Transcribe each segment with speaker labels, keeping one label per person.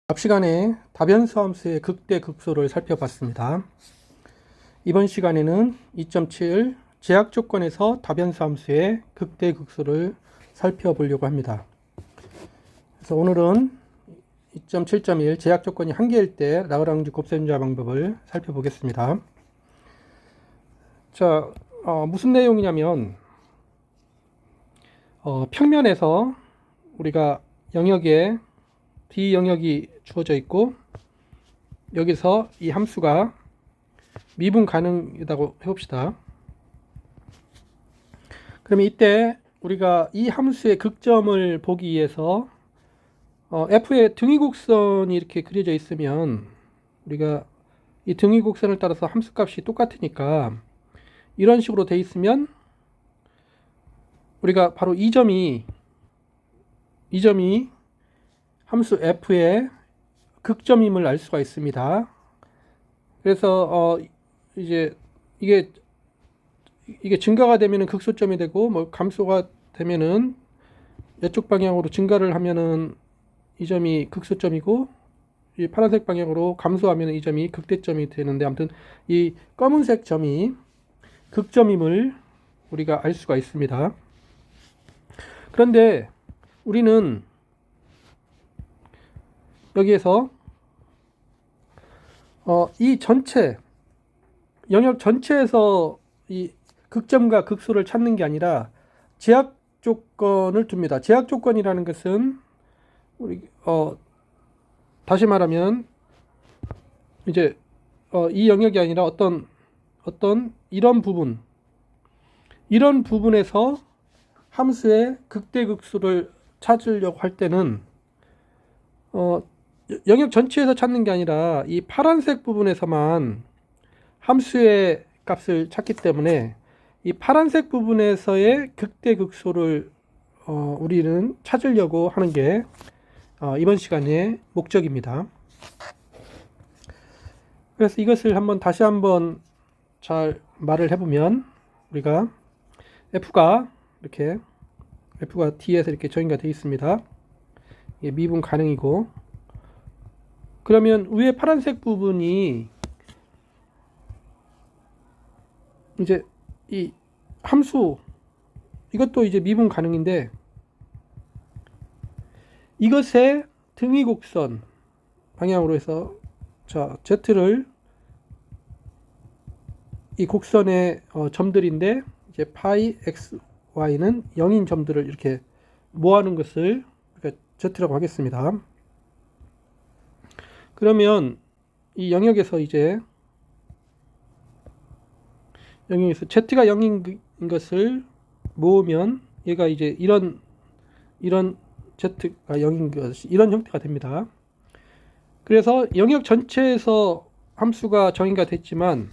Speaker 1: 앞 시간에 다변수 함수의 극대 극소를 살펴봤습니다. 이번 시간에는 2.7 제약 조건에서 다변수 함수의 극대 극소를 살펴보려고 합니다. 그래서 오늘은 2.7.1 제약 조건이 한 개일 때 라그랑주 곱셈자 방법을 살펴보겠습니다. 자, 무슨 내용이냐면 평면에서 우리가 영역에 D 영역이 주어져 있고 여기서 이 함수가 미분 가능이라고 해봅시다. 그러면 이때 우리가 이 함수의 극점을 보기 위해서 F의 등위곡선이 이렇게 그려져 있으면 우리가 이 등위곡선을 따라서 함수값이 똑같으니까 이런 식으로 돼 있으면 우리가 바로 이 점이 함수 F의 극점임을 알 수가 있습니다. 그래서 이제 이게 증가가 되면은 극소점이 되고 뭐 감소가 되면은 이쪽 방향으로 증가를 하면은 이 점이 극소점이고 이 파란색 방향으로 감소하면 이 점이 극대점이 되는데 아무튼 이 검은색 점이 극점임을 우리가 알 수가 있습니다. 그런데 우리는 여기에서 이 전체 영역 전체에서 이 극점과 극소를 찾는 게 아니라 제약 조건을 둡니다. 제약 조건이라는 것은 우리 다시 말하면 이제 이 영역이 아니라 어떤 이런 부분에서 함수의 극대극소를 찾으려고 할 때는 영역 전체에서 찾는 게 아니라 이 파란색 부분에서만 함수의 값을 찾기 때문에 이 파란색 부분에서의 극대극소를 우리는 찾으려고 하는 게 이번 시간의 목적입니다. 그래서 이것을 다시 한번 잘 말을 해보면 우리가 F가 D에서 이렇게 정의가 되어 있습니다. 이게 미분 가능이고 그러면 위에 파란색 부분이 이제 이 함수 이것도 이제 미분 가능인데 이것의 등위곡선 방향으로 해서 자 Z를 이 곡선의 점들인데 이제 파이 x y는 0인 점들을 이렇게 모아놓은 것을 Z라고 하겠습니다. 그러면 이 영역에서 Z가 0인 것을 모으면 얘가 이제 이런 Z가 0인 것이 이런 형태가 됩니다. 그래서 영역 전체에서 함수가 정의가 됐지만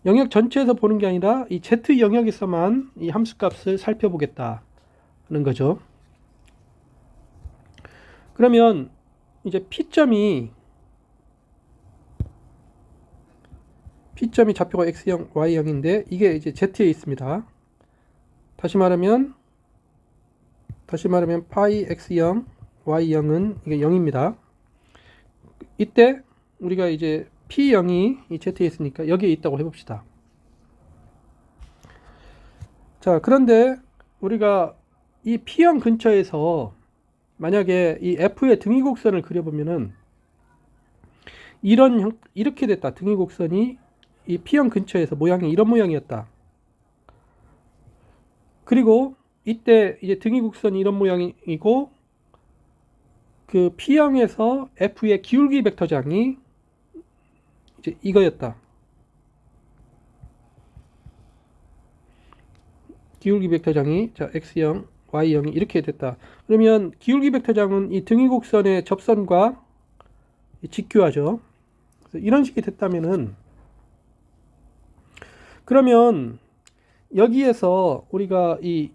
Speaker 1: 영역 전체에서 보는 게 아니라 이 Z 영역에서만 이 함수 값을 살펴보겠다는 거죠. 그러면 이제 P점이 좌표가 X0, Y0인데 이게 이제 Z에 있습니다. 다시 말하면 파이 X0, Y0은 이게 0입니다. 이때 우리가 이제 P0이 이 Z에 있으니까 여기에 있다고 해봅시다. 자, 그런데 우리가 이 P0 근처에서 만약에 이 F의 등위곡선을 그려보면은 이렇게 됐다. 등위곡선이 이 P형 근처에서 모양이 이런 모양이었다. 그리고 이때 이제 등위곡선이 이런 모양이고 그 P형에서 F의 기울기 벡터장이 이제 이거였다. 기울기 벡터장이 자 X0, Y0이 이렇게 됐다. 그러면 기울기 벡터장은 이 등위곡선의 접선과 직교하죠. 그래서 이런 식이 됐다면은 그러면 여기에서 우리가 이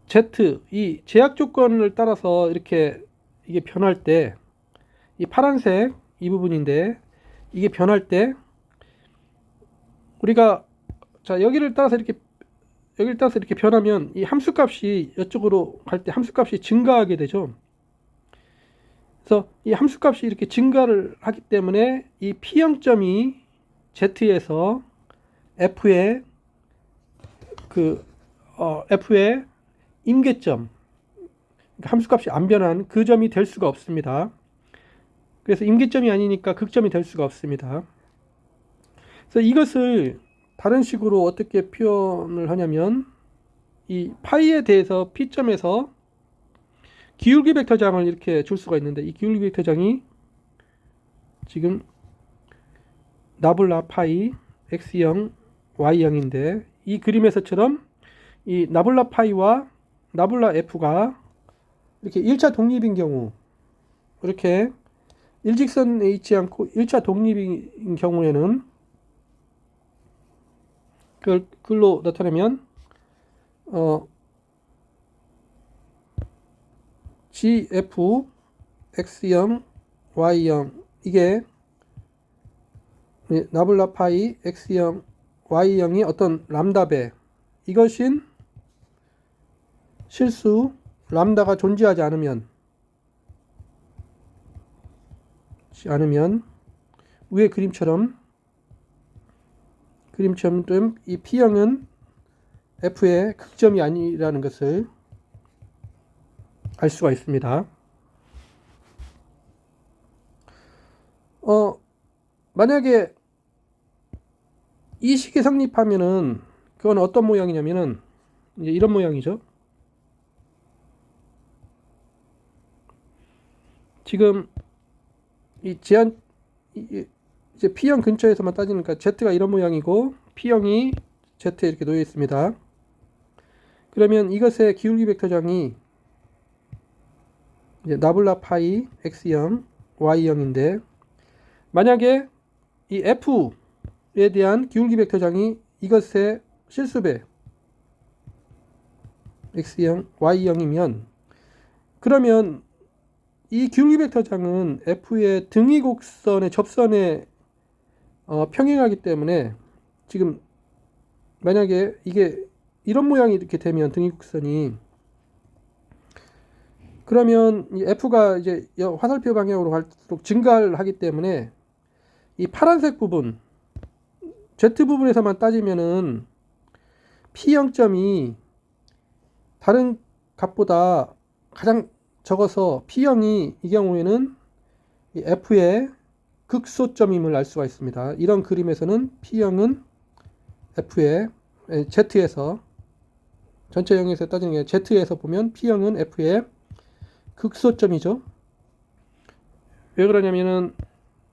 Speaker 1: Z, 이 제약 조건을 따라서 이렇게 이게 변할 때 이 파란색 이 부분인데 이게 변할 때 우리가 자 여기를 따라서 이렇게 변하면 이 함수값이 이쪽으로 갈 때 함수값이 증가하게 되죠. 그래서 이 함수값이 이렇게 증가를 하기 때문에 이 P0점이 Z에서 F의 F의 임계점, 함수값이 안 변한 그 점이 될 수가 없습니다. 그래서 임계점이 아니니까 극점이 될 수가 없습니다. 그래서 이것을 다른 식으로 어떻게 표현을 하냐면 이 파이에 대해서 P점에서 기울기 벡터장을 이렇게 줄 수가 있는데 이 기울기 벡터장이 지금 나블라 파이 x0 y0인데 이 그림에서처럼 이 나블라 파이와 나블라 f가 이렇게 1차 독립인 경우 이렇게 일직선에 있지 않고 1차 독립인 경우에는 그걸 글로 나타내면 gf x0 y0 이게 나블라 파이 x0 y0이 어떤 람다배 이것인 실수 람다가 존재하지 않으면 위의 그림처럼 이 P형은 F의 극점이 아니라는 것을 알 수가 있습니다. 만약에 이 식이 성립하면은 그건 어떤 모양이냐면은 이제 이런 모양이죠. 지금 이 이제 P형 근처에서만 따지니까 Z가 이런 모양이고 P형이 Z에 이렇게 놓여 있습니다. 그러면 이것의 기울기 벡터장이 이제 나블라 파이 x0 y0인데 만약에 이 F에 대한 기울기 벡터장이 이것의 실수배 x0 y0이면 그러면 이 기울기 벡터장은 F의 등위 곡선의 접선에 평행하기 때문에 지금 만약에 이게 이런 모양이 이렇게 되면 등위 곡선이 그러면 이 F가 이제 화살표 방향으로 갈수록 증가를 하기 때문에 이 파란색 부분 Z 부분에서만 따지면은 P0점이 다른 값보다 가장 적어서 P형이 이 경우에는 이 F의 극소점임을 알 수가 있습니다. 이런 그림에서는 P형은 F의 Z에서 전체 영역에서 따지는 게 Z에서 보면 P형은 F의 극소점이죠. 왜 그러냐면은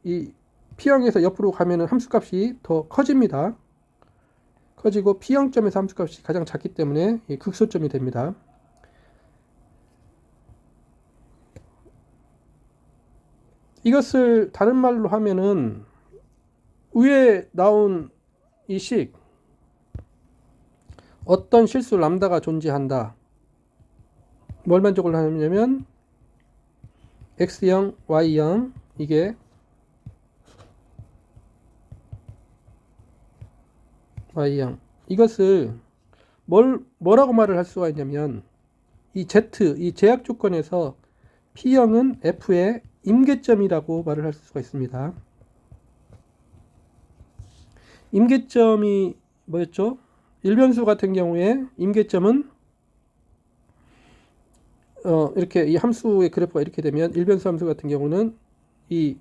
Speaker 1: 이 P형에서 옆으로 가면은 함수값이 더 커집니다. 커지고 P형점에서 함수값이 가장 작기 때문에 극소점이 됩니다. 이것을 다른 말로 하면은 위에 나온 이 식 어떤 실수 람다가 존재한다. 뭘 만족을 하냐면 x0, y0 이게 y0 이것을 뭐라고 말을 할 수가 있냐면 이 Z 이 제약 조건에서 P형은 F의 임계점이라고 말을 할 수가 있습니다. 임계점이 뭐였죠? 일변수 같은 경우에 임계점은 이렇게 이 함수의 그래프가 이렇게 되면 일변수 함수 같은 경우는 이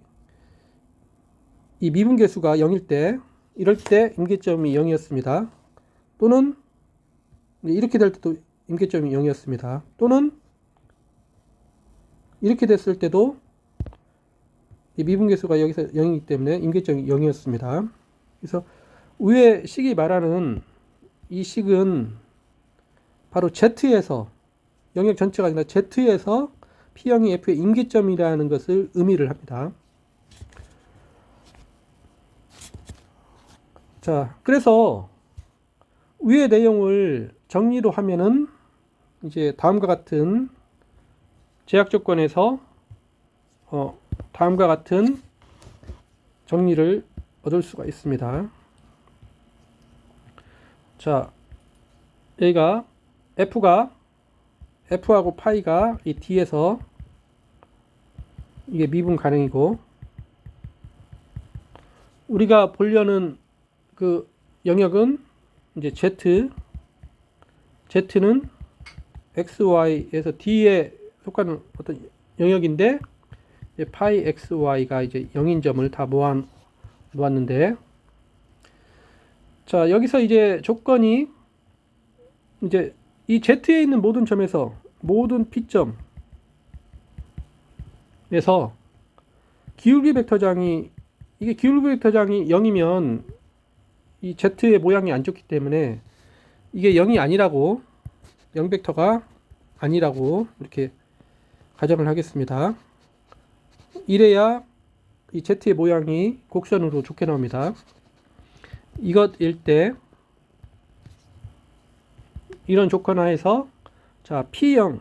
Speaker 1: 미분계수가 0일 때 이럴 때 임계점이 0이었습니다. 또는 이렇게 될 때도 임계점이 0이었습니다. 또는 이렇게 됐을 때도 이 미분계수가 여기서 0이기 때문에 임계점이 0이었습니다. 그래서 위에 식이 말하는 이 식은 바로 Z에서 영역 전체가 아니라 Z에서 P형이 F의 임계점이라는 것을 의미를 합니다. 자, 그래서 위의 내용을 정리로 하면은 이제 다음과 같은 제약 조건에서 다음과 같은 정리를 얻을 수가 있습니다. 자, 여기가 F하고 파이가 이 D에서 이게 미분 가능이고, 우리가 보려는 그 영역은 이제 Z는 XY에서 D에 속하는 어떤 영역인데, 이제 파이 XY가 이제 0인 점을 다 모았는데, 자, 여기서 이제 조건이 이제 이 Z에 있는 모든 점에서 모든 P점에서 기울기 벡터장이, 이게 기울기 벡터장이 0이면 이 Z의 모양이 안 좋기 때문에 이게 0이 아니라고, 0 벡터가 아니라고 이렇게 가정을 하겠습니다. 이래야 이 Z의 모양이 곡선으로 좋게 나옵니다. 이것일 때 이런 조건 하에서, 자, P0,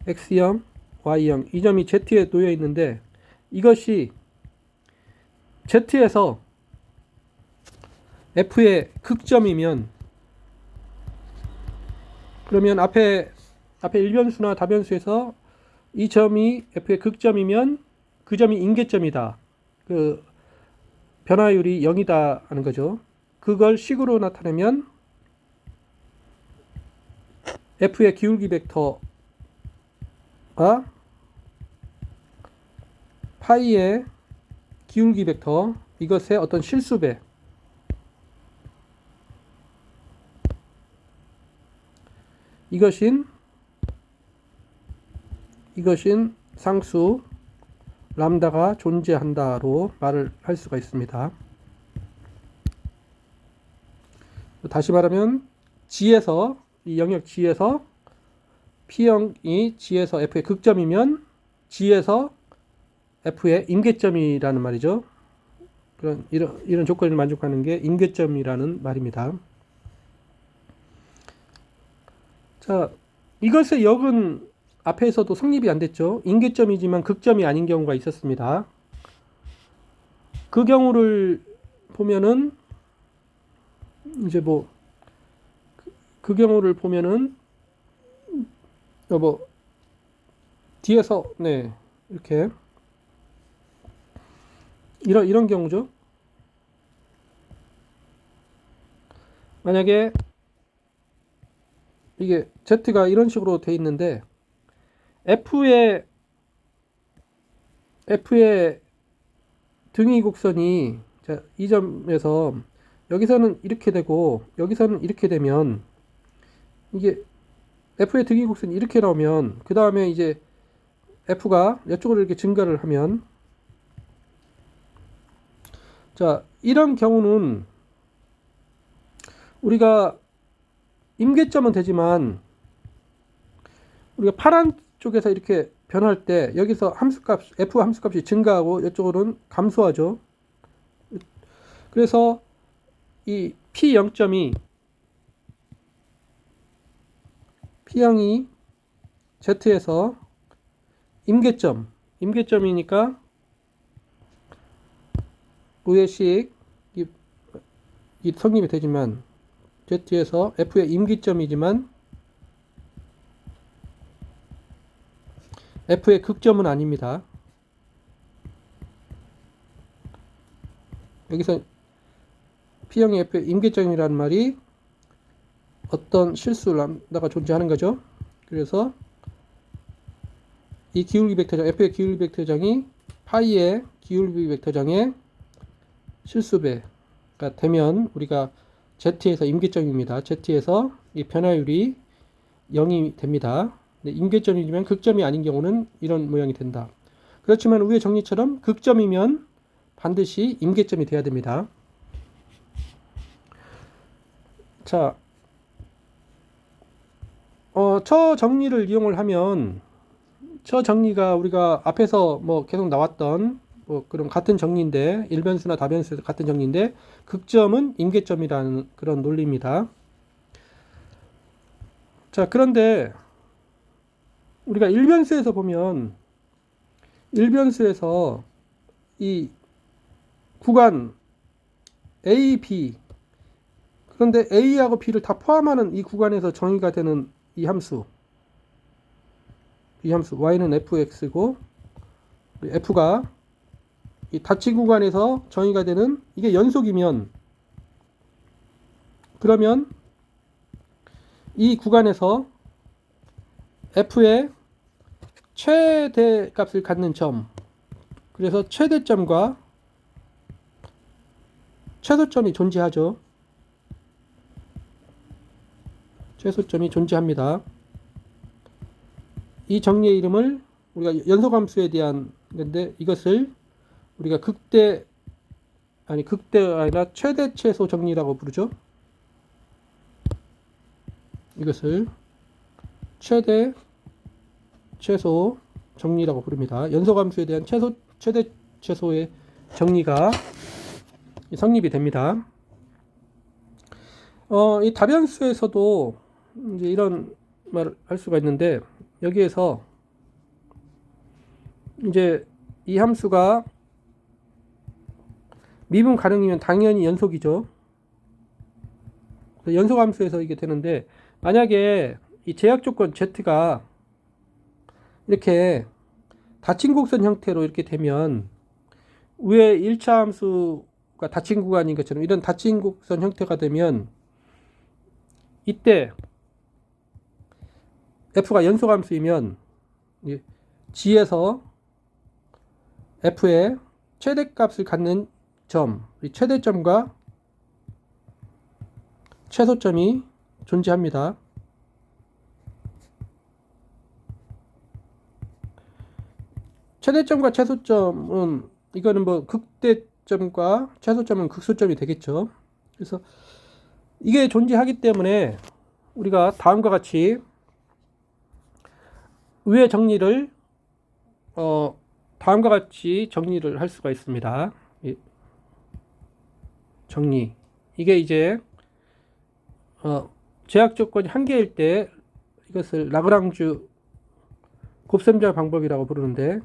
Speaker 1: X0, Y0 이 점이 Z에 놓여 있는데, 이것이 Z에서 F의 극점이면, 그러면 앞에 일변수나 다변수에서 이 점이 F의 극점이면 그 점이 임계점이다. 그 변화율이 0이다 하는 거죠. 그걸 식으로 나타내면 F의 기울기 벡터가 파이의 기울기 벡터, 이것의 어떤 실수배, 이것인 상수 람다가 존재한다로 말을 할 수가 있습니다. 다시 말하면 G에서, 이 영역 G에서 P형이 G에서 F의 극점이면 G에서 F의 임계점이라는 말이죠. 이런 조건을 만족하는 게 임계점이라는 말입니다. 자, 이것의 역은 앞에서도 성립이 안 됐죠. 임계점이지만 극점이 아닌 경우가 있었습니다. 그 경우를 보면은 이제 그 경우를 보면은 뒤에서 이렇게 이런 경우죠. 만약에 이게 Z가 이런 식으로 돼 있는데 F의 등위 곡선이, 자, 이 점에서 여기서는 이렇게 되고 여기서는 이렇게 되면, 이게 F의 등위 곡선이 이렇게 나오면, 그 다음에 이제 F가 이쪽으로 이렇게 증가를 하면, 자, 이런 경우는 우리가 임계점은 되지만 우리가 파란 쪽에서 이렇게 변할 때 여기서 F 함수값이 증가하고 이쪽으로는 감소하죠. 그래서 이 P0점이, P0이 Z에서 임계점이니까 우회식 이 성립이 되지만, Z에서 F의 임기점이지만 F의 극점은 아닙니다. 여기서 P형의 F의 임계점이라는 말이 어떤 실수 람다가 존재하는 거죠. 그래서 이 기울기 벡터장, F의 기울기 벡터장이 파이의 기울기 벡터장의 실수배가 되면 우리가 Z에서 임계점입니다. Z에서 이 변화율이 0이 됩니다. 임계점이면 극점이 아닌 경우는 이런 모양이 된다. 그렇지만 위의 정리처럼 극점이면 반드시 임계점이 돼야 됩니다. 자, 저 정리를 이용을 하면, 저 정리가 우리가 앞에서 계속 나왔던 그런 같은 정리인데, 일변수나 다변수에서 같은 정리인데, 극점은 임계점이라는 그런 논리입니다. 자, 그런데 우리가 일변수에서 보면, 일변수에서 이 구간 A, B, 그런데 A하고 B를 다 포함하는 이 구간에서 정의가 되는 이 함수 Y는 fx고 F가 이 닫힌 구간에서 정의가 되는 이게 연속이면 그러면 이 구간에서 F의 최대 값을 갖는 점, 그래서 최대점과 최소점이 존재하죠. 최소점이 존재합니다. 이 정리의 이름을 우리가 연소함수에 대한 건데 이것을 우리가 극대가 아니라 최대 최소 정리라고 부르죠. 이것을 최대 최소 정리라고 부릅니다. 연소함수에 대한 최대 최소의 정리가 성립이 됩니다. 이 다변수에서도 이제 이런 말을 할 수가 있는데 여기에서 이제 이 함수가 미분 가능이면 당연히 연속이죠. 연속 함수에서 이게 되는데 만약에 이 제약 조건 Z가 이렇게 닫힌 곡선 형태로 이렇게 되면 위에 1차 함수가 닫힌 구간인 것처럼 이런 닫힌 곡선 형태가 되면 이때 F가 연속 함수이면 G에서 F의 최대값을 갖는 점, 최대점과 최소점이 존재합니다. 최대점과 최소점은 이거는 뭐 극대점과 최소점은 극소점이 되겠죠. 그래서 이게 존재하기 때문에 우리가 다음과 같이 위의 정리를 다음과 같이 정리를 할 수가 있습니다. 정리. 이게 이제 제약 조건이 한 개일 때 이것을 라그랑주 곱셈자 방법이라고 부르는데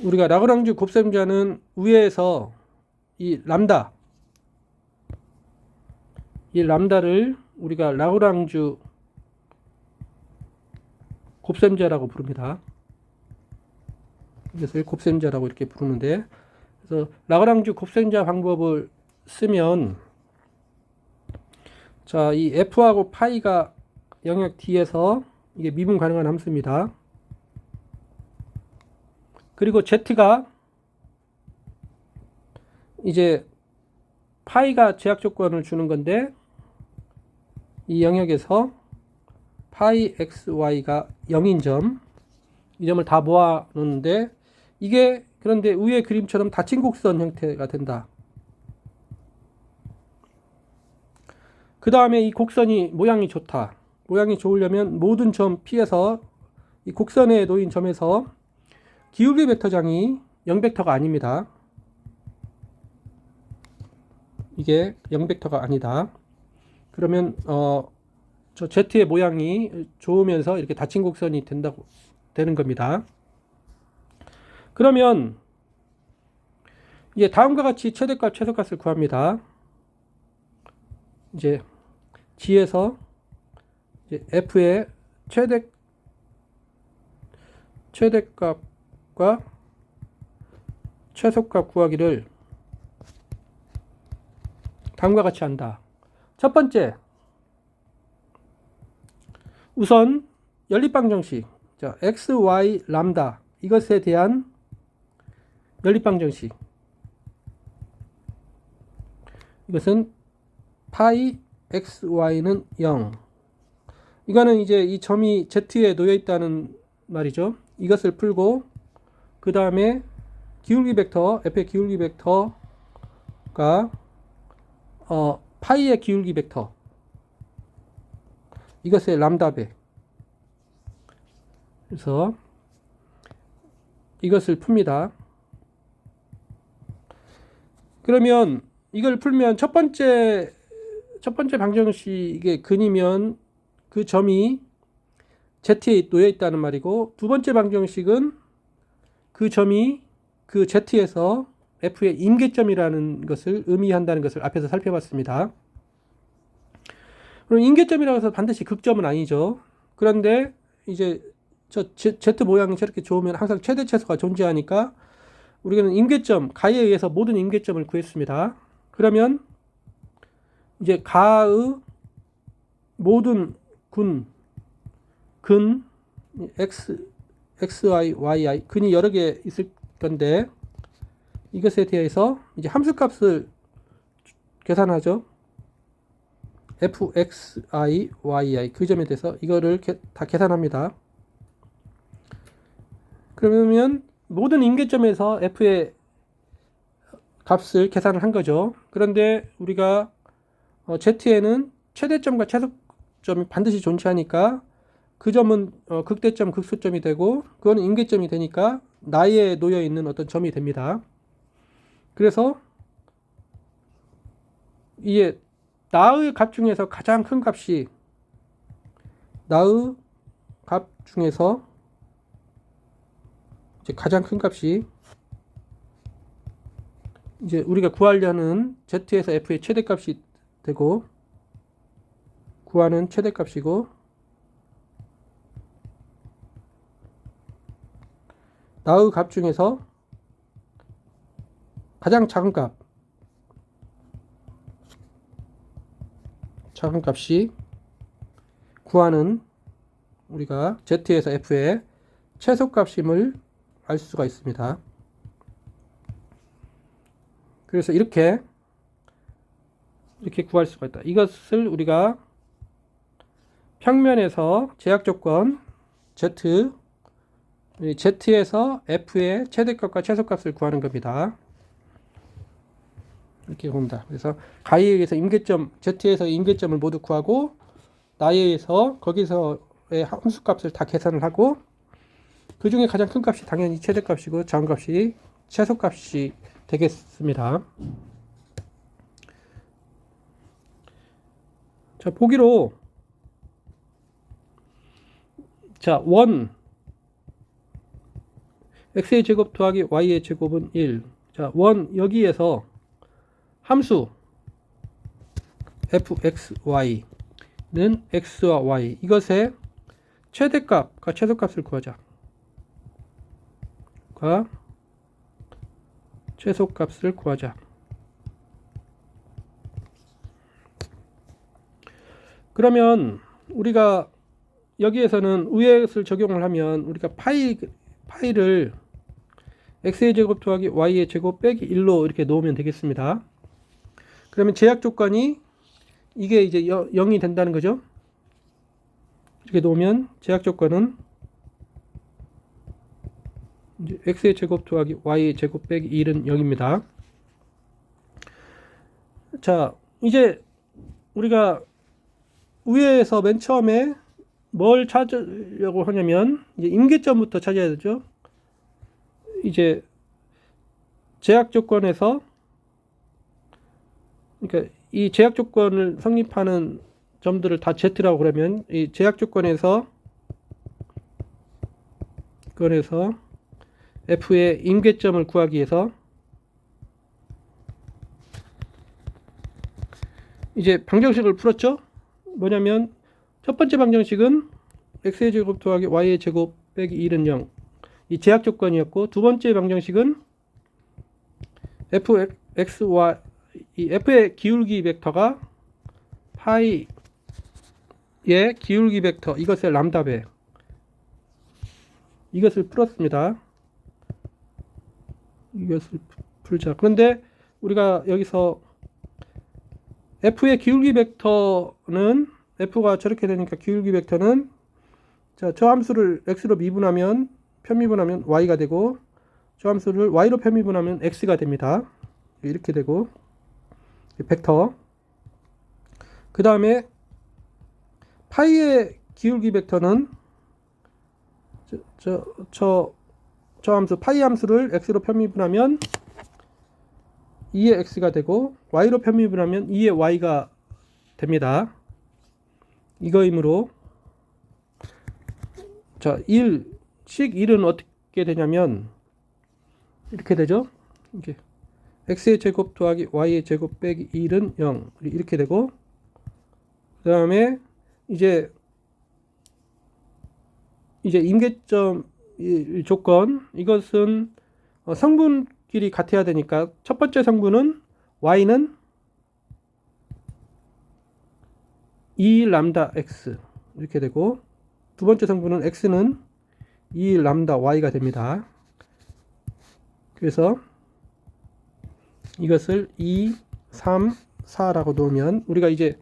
Speaker 1: 우리가 라그랑주 곱셈자는 위에서 이 람다를 우리가 라그랑주 곱셈자라고 부릅니다. 이것을 곱셈자라고 이렇게 부르는데 그래서 라그랑주 곱셈자 방법을 쓰면 자, 이 F하고 파이가 영역 D에서 이게 미분 가능한 함수입니다. 그리고 Z가 이제 파이가 제약 조건을 주는 건데 이 영역에서 파이 xy가 0인 점, 이 점을 다 모아 놓는데 이게 그런데 위의 그림처럼 닫힌 곡선 형태가 된다. 그 다음에 이 곡선이 모양이 좋다. 모양이 좋으려면 모든 점 P에서 이 곡선에 놓인 점에서 기울기 벡터장이 0벡터가 아닙니다. 이게 0벡터가 아니다. 그러면 저 Z의 모양이 좋으면서 이렇게 닫힌 곡선이 되는 겁니다. 그러면 이제 다음과 같이 최대값, 최소값을 구합니다. 이제 G에서 이제 F의 최대값과 최소값 구하기를 다음과 같이 한다. 첫 번째, 우선 연립방정식, 자, x, y, 람다 이것에 대한 연립방정식. 이것은 파이 x, y는 0. 이거는 이제 이 점이 z에 놓여 있다는 말이죠. 이것을 풀고 그 다음에 기울기 벡터, f의 기울기 벡터가 파이의 기울기 벡터, 이것의 람다배. 그래서 이것을 풉니다. 그러면 이걸 풀면 첫 번째 방정식의 근이면 그 점이 Z에 놓여 있다는 말이고, 두 번째 방정식은 그 점이 그 Z에서 F의 임계점이라는 것을 의미한다는 것을 앞에서 살펴봤습니다. 그럼 임계점이라고 해서 반드시 극점은 아니죠. 그런데 이제 Z 모양이 저렇게 좋으면 항상 최대 최소가 존재하니까 우리는 임계점, 가에 의해서 모든 임계점을 구했습니다. 그러면 이제 가의 모든 근 x, y, yi 근이 여러 개 있을 건데 이것에 대해서 이제 함수값을 계산하죠. fxi, yi 그 점에 대해서 이거를 다 계산합니다. 그러면 모든 임계점에서 f의 값을 계산을 한 거죠. 그런데 우리가 z에는 최대점과 최소점이 반드시 존재하니까 그 점은 극대점, 극소점이 되고 그거는 임계점이 되니까 나에 놓여 있는 어떤 점이 됩니다. 그래서 이게 나의 값 중에서 가장 큰 값이 나의 값 중에서 이제 가장 큰 값이 이제 우리가 구하려는 z에서 f의 최대값이 되고 구하는 최대값이고 나의 값 중에서 가장 작은 값이 구하는 우리가 z에서 f의 최소값임을 알 수가 있습니다. 그래서 이렇게 구할 수가 있다. 이것을 우리가 평면에서 제약 조건 z에서 f의 최대값과 최소값을 구하는 겁니다. 이렇게 봅니다. 그래서 가에 의해서 임계점 z에서 임계점을 모두 구하고 나에 의해서 거기서의 함수값을 다 계산을 하고 그 중에 가장 큰 값이 당연히 최대값이고 작은 값이 최소값이 되겠습니다. 자, 보기로 자, x의 제곱 더하기 y의 제곱은 1. 자, 여기에서 함수 fxy는 x와 y 이것의 최대값과 최소값을 구하자. 최소값을 구하자. 그러면 우리가 여기에서는 위의 것을 적용을 하면 우리가 파이를 x의 제곱 더하기 y의 제곱 빼기 1로 이렇게 놓으면 되겠습니다. 그러면 제약 조건이 이게 이제 0이 된다는 거죠. 이렇게 놓으면 제약 조건은 이제 x의 제곱 더하기 y의 제곱 빼기 1은 0입니다. 자, 이제 우리가 위에서 맨 처음에 뭘 찾으려고 하냐면 이제 임계점부터 찾아야 되죠. 이제 제약 조건에서 그러니까 이 제약 조건을 성립하는 점들을 다 Z라고 그러면 이 제약 조건에서 F의 임계점을 구하기 위해서 이제 방정식을 풀었죠. 뭐냐면 첫 번째 방정식은 x의 제곱 더하기 y의 제곱 빼기 1은 0. 이 제약 조건이었고 두 번째 방정식은 이 f의 기울기 벡터가 파이의 기울기 벡터 이것의 람다배 이것을 풀었습니다. 이것을 풀자. 그런데 우리가 여기서 f의 기울기 벡터는 f가 저렇게 되니까 기울기 벡터는 자, 저 함수를 x로 미분하면 편미분하면 y가 되고 저 함수를 y로 편미분하면 x가 됩니다. 이렇게 되고 벡터 그 다음에 파이의 기울기 벡터는 저 함수 파이 함수를 x로 편미분하면 2의 x가 되고 y로 편미분하면 2의 y가 됩니다. 이거이므로 자, 식 1은 어떻게 되냐면 이렇게 되죠. 이게 x의 제곱 더하기 y의 제곱 빼기 1은 0 이렇게 되고 그 다음에 이제 이제 임계점 이 조건, 이것은 성분끼리 같아야 되니까 첫 번째 성분은 y는 2람다 x 이렇게 되고, 두 번째 성분은 x는 2람다 y가 됩니다. 그래서 이것을 2, 3, 4라고 놓으면 우리가 이제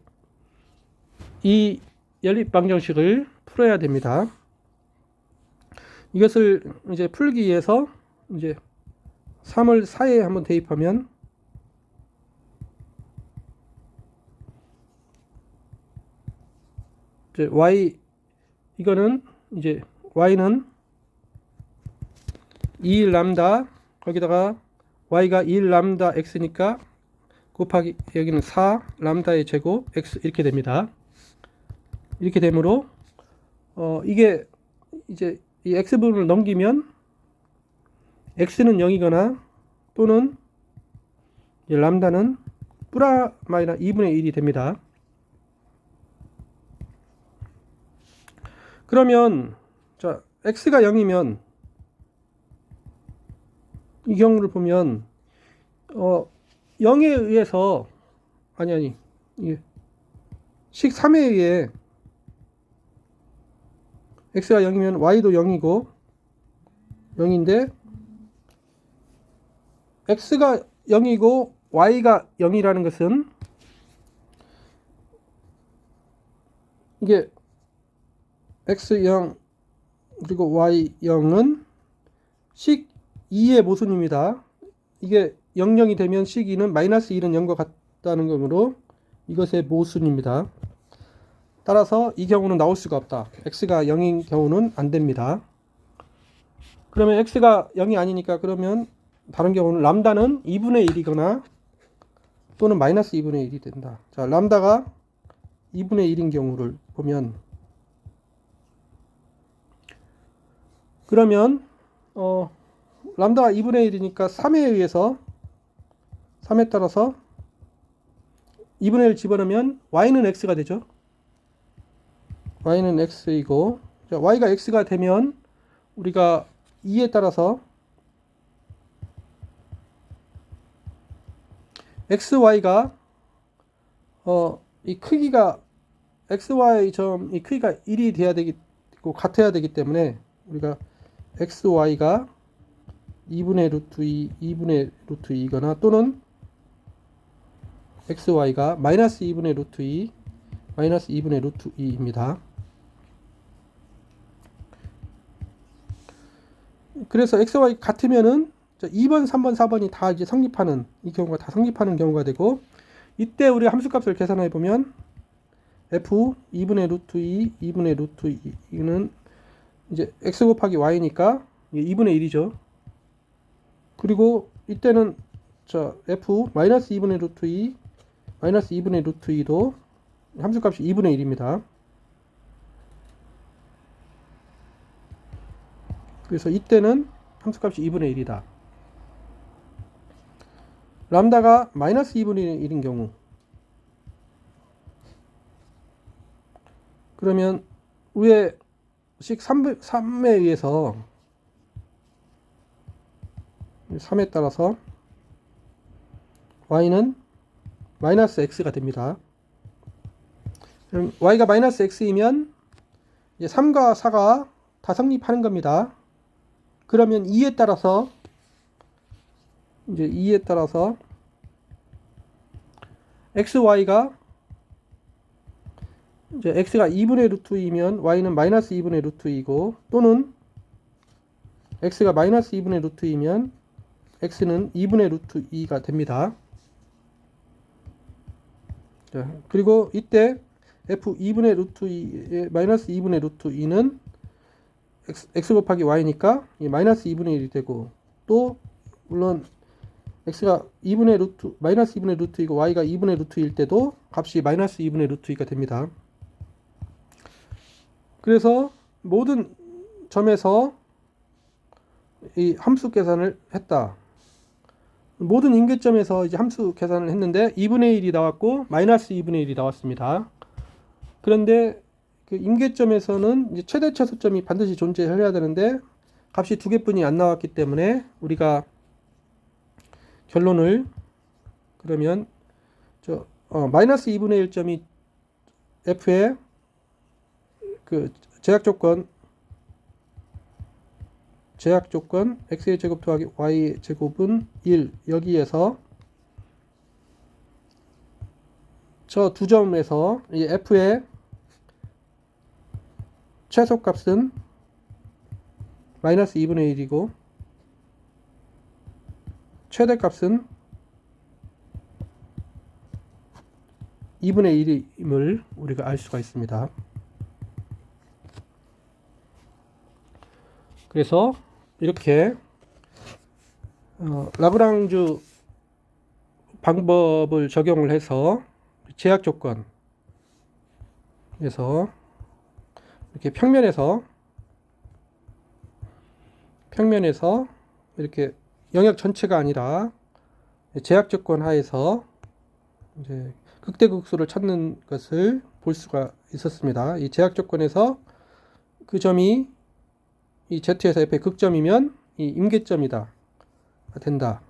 Speaker 1: 이 연립 방정식을 풀어야 됩니다. 이것을 이제 풀기 위해서 이제 3을 4에 한번 대입하면 이제 y, 이거는 이제 y는 2람다 거기다가 y가 1람다 x니까 곱하기 여기는 4람다의 제곱 x 이렇게 됩니다. 이렇게 되므로 이게 이제 이 x 부분을 넘기면 x는 0이거나 또는 람다는 뿌라 마이너스 2분의 1이 됩니다. 그러면 자, x가 0이면 이 경우를 보면 0에 의해서 아니 식 3에 의해 x가 0이면 y도 0이고 0인데 x가 0이고 y가 0이라는 것은 이게 x0 그리고 y0은 식 2의 모순입니다. 이게 00이 되면 식 2는 마이너스 1은 0과 같다는 거므로 이것의 모순입니다. 따라서 이 경우는 나올 수가 없다. x가 0인 경우는 안 됩니다. 그러면 x가 0이 아니니까 그러면 다른 경우는 람다는 2분의 1이거나 또는 마이너스 2분의 1이 된다. 자, 람다가 2분의 1인 경우를 보면 그러면 람다가 2분의 1이니까 3에 의해서 3에 따라서 2분의 1 집어넣으면 y는 x가 되죠. y는 x이고, 자, y가 x가 되면 우리가 2에 따라서 xy가 이 크기가 xy 점 이 크기가 1이 돼야 되고 같아야 되기 때문에 우리가 xy가 2분의 루트 2, 2분의 루트 2거나 또는 xy가 마이너스 2분의 루트 2, 마이너스 2분의 루트 2입니다. 그래서 xy 같으면은 2번, 3번, 4번이 다 이제 성립하는, 이 경우가 다 성립하는 경우가 되고, 이때 우리 함수값을 계산해 보면 f 2분의 루트 2, 2분의 루트 2, 이거는 이제 x 곱하기 y니까 2분의 1이죠. 그리고 이때는 f 마이너스 2분의 루트 2, 마이너스 2분의 루트 2도 함수값이 2분의 1입니다. 그래서 이때는 함수값이 2분의 1이다. 람다가 마이너스 2분의 1인 경우, 그러면 위에 식 3에 의해서 3에 따라서 y는 마이너스 x가 됩니다. 그럼 y가 마이너스 x이면 이제 3과 4가 다 성립하는 겁니다. 그러면 2에 따라서 이제 2에 따라서 xy가 이제 x가 2분의 루트 2면 y는 마이너스 2분의 루트 2고, 또는 x가 마이너스 2분의 루트 2면 x는 2분의 루트 2가 됩니다. 자, 그리고 이때 f 2분의 루트 2, 마이너스 2분의 루트 2는 x 곱하기 y니까 마이너스 2분의 1이 되고, 또 물론 x가 2분의 루트, 마이너스 2분의 루트 2고 y가 2분의 루트 1일 때도 값이 마이너스 2분의 루트 2가 됩니다. 그래서 모든 점에서 이 함수 계산을 했다. 모든 임계점에서 이제 함수 계산을 했는데 2분의 1이 나왔고 마이너스 2분의 1이 나왔습니다. 그런데 그 임계점에서는 이제 최대 최소점이 반드시 존재해야 되는데 값이 두 개뿐이 안 나왔기 때문에 우리가 결론을 그러면 마이너스 2분의 1점이 f의 그 제약 조건 x의 제곱 더하기 y의 제곱은 1 여기에서 저 두 점에서 이 f의 최소값은 마이너스 2분의 1이고 최대값은 2분의 1임을 우리가 알 수가 있습니다. 그래서 이렇게 라그랑주 방법을 적용을 해서 제약 조건에서 이렇게 평면에서 이렇게 영역 전체가 아니라 제약 조건 하에서 이제 극대극소를 찾는 것을 볼 수가 있었습니다. 이 제약 조건에서 그 점이 이 Z에서 F의 극점이면 이 임계점이다 된다.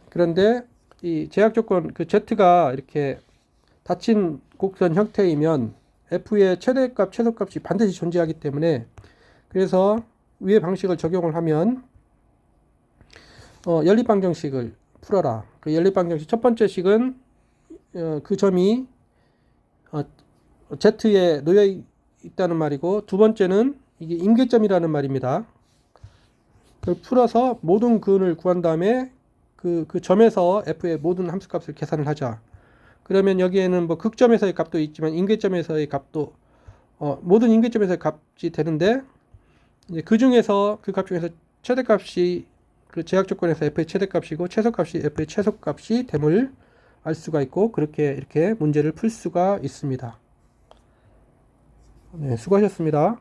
Speaker 1: 그런데 이 제약 조건 그 Z가 이렇게 닫힌 곡선 형태이면 F의 최대값, 최소값이 반드시 존재하기 때문에 그래서 위의 방식을 적용을 하면 연립방정식을 풀어라. 그 연립방정식 첫 번째 식은 그 점이 Z에 놓여 있다는 말이고 두 번째는 이게 임계점이라는 말입니다. 그걸 풀어서 모든 근을 구한 다음에 그 점에서 f의 모든 함수값을 계산을 하자. 그러면 여기에는 뭐 극점에서의 값도 있지만 임계점에서의 값도 모든 임계점에서의 값이 되는데 이제 그 중에서 그 값 중에서 최대값이 그 제약 조건에서 f의 최대값이고 최소값이 f의 최소값이 됨을 알 수가 있고 그렇게 이렇게 문제를 풀 수가 있습니다. 네, 수고하셨습니다.